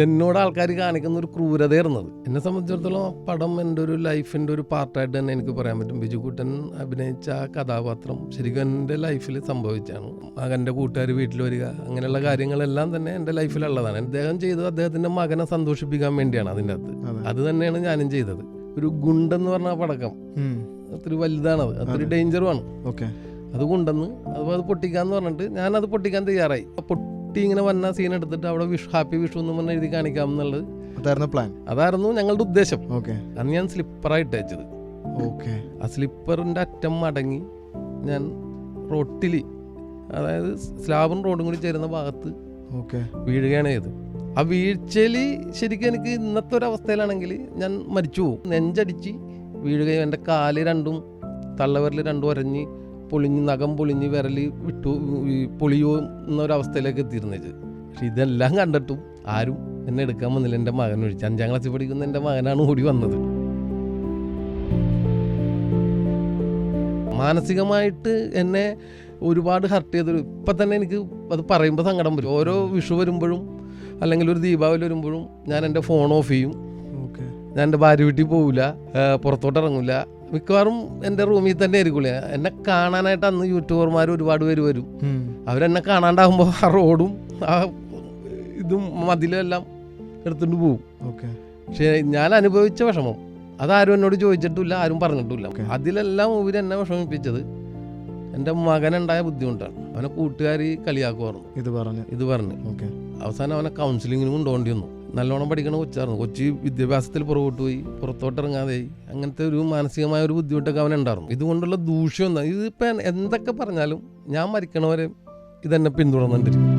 എന്നോട് ആൾക്കാർ കാണിക്കുന്ന ഒരു ക്രൂരതയായിരുന്നത്. എന്നെ സംബന്ധിച്ചിടത്തോളം ആ പടം എൻ്റെ ഒരു ലൈഫിൻ്റെ ഒരു പാർട്ടായിട്ട് തന്നെ എനിക്ക് പറയാൻ പറ്റും. ബിജുക്കുട്ടൻ അഭിനയിച്ച ആ കഥാപാത്രം ശരിക്കും എൻ്റെ ലൈഫിൽ സംഭവിച്ചാണ്. മകൻ്റെ കൂട്ടുകാർ വീട്ടിൽ വരിക, അങ്ങനെയുള്ള കാര്യങ്ങളെല്ലാം തന്നെ എൻ്റെ ലൈഫിലുള്ളതാണ്. അദ്ദേഹം ചെയ്തത് അദ്ദേഹത്തിൻ്റെ മകനെ സന്തോഷിപ്പിക്കാൻ വേണ്ടിയാണ് അതിൻ്റെ അകത്ത്. അത് തന്നെയാണ് ഞാനും ചെയ്തത്. ഒരു ഗുണ്ടെന്ന് പറഞ്ഞ പടക്കം അതൊരു വലുതാണത്, അതൊരു ഡേഞ്ചറുമാണ്. അത് കൊണ്ടെന്ന് അത് പൊട്ടിക്കാന്ന് പറഞ്ഞിട്ട് ഞാനത് പൊട്ടിക്കാൻ തയ്യാറായി. പൊട്ടി ഇങ്ങനെ വന്ന സീൻ എടുത്തിട്ട് അവിടെ ഹാപ്പി വിഷു എന്ന് പറഞ്ഞ് എഴുതി കാണിക്കാം എന്നുള്ളത് അതായിരുന്നു ഞങ്ങളുടെ ഉദ്ദേശം. അന്ന് ഞാൻ സ്ലിപ്പറായിട്ട് അയച്ചത്. ആ സ്ലിപ്പറിന്റെ അറ്റം മടങ്ങി ഞാൻ റോട്ടിൽ, അതായത് സ്ലാബും റോഡും കൂടി ചേരുന്ന ഭാഗത്ത് വീഴുകയാണ് ചെയ്തത്. ആ വീഴ്ചയിൽ ശരിക്കും എനിക്ക് ഇന്നത്തെ ഒരു അവസ്ഥയിലാണെങ്കിൽ ഞാൻ മരിച്ചു പോകും. നെഞ്ചടിച്ച് വീഴുകയും എൻ്റെ കാല് രണ്ടും തള്ളവിരൽ രണ്ടും ഒരഞ്ഞ് പൊളിഞ്ഞ് നഖം പൊളിഞ്ഞ് വിരൽ വിട്ടു പൊളിയോ എന്നൊരവസ്ഥയിലേക്ക് എത്തിയിരുന്നത്. പക്ഷെ ഇതെല്ലാം കണ്ടിട്ടും ആരും എന്നെ എടുക്കാൻ വന്നില്ല. എൻ്റെ മകൻ ഒഴിച്ച് 5ാം ക്ലാസ്സിൽ പഠിക്കുന്ന എൻ്റെ മകനാണ് ഓടി വന്നത്. മാനസികമായിട്ട് എന്നെ ഒരുപാട് ഹർട്ട് ചെയ്തൊരു, ഇപ്പം തന്നെ എനിക്ക് അത് പറയുമ്പോൾ സങ്കടം വരും. ഓരോ വിഷു വരുമ്പോഴും അല്ലെങ്കിൽ ഒരു ദീപാവലി വരുമ്പോഴും ഞാൻ എൻ്റെ ഫോൺ ഓഫ് ചെയ്യും. ഞാൻ എൻ്റെ ഭാര്യ വീട്ടിൽ പോവില്ല, പുറത്തോട്ട് ഇറങ്ങില്ല. മിക്കവാറും എൻ്റെ റൂമിൽ തന്നെ ആയിരിക്കില്ല. എന്നെ കാണാനായിട്ട് അന്ന് യൂട്യൂബർമാർ ഒരുപാട് പേര് വരും. അവരെന്നെ കാണാണ്ടാകുമ്പോൾ ആ റോഡും ആ ഇതും മതിലും എല്ലാം എടുത്തുകൊണ്ട് പോകും. പക്ഷേ ഞാൻ അനുഭവിച്ച വിഷമം അതാരും എന്നോട് ചോദിച്ചിട്ടില്ല, ആരും പറഞ്ഞിട്ടില്ല. അതിലെല്ലാം ഇവർ എന്നെ വിഷമിപ്പിച്ചത് എൻ്റെ മകനുണ്ടായ ബുദ്ധിമുട്ടാണ്. അവനെ കൂട്ടുകാർ കളിയാക്കുമായിരുന്നു ഇത് പറഞ്ഞ്. അവസാനം അവനെ കൗൺസിലിങ്ങിന് കൊണ്ടുപോകേണ്ടി വന്നു. നല്ലോണം പഠിക്കണ കൊച്ചായിരുന്നു. കൊച്ചി വിദ്യാഭ്യാസത്തിൽ പുറകോട്ട് പോയി, പുറത്തോട്ടിറങ്ങാതെ അങ്ങനത്തെ ഒരു മാനസികമായ ഒരു ബുദ്ധിമുട്ടൊക്കെ അവനുണ്ടായിരുന്നു. ഇതുകൊണ്ടുള്ള ദൂഷ്യം ഇതിപ്പോൾ എന്തൊക്കെ പറഞ്ഞാലും ഞാൻ മരിക്കണവരെ ഇതെന്നെ പിന്തുടർന്നിട്ടിരിക്കും.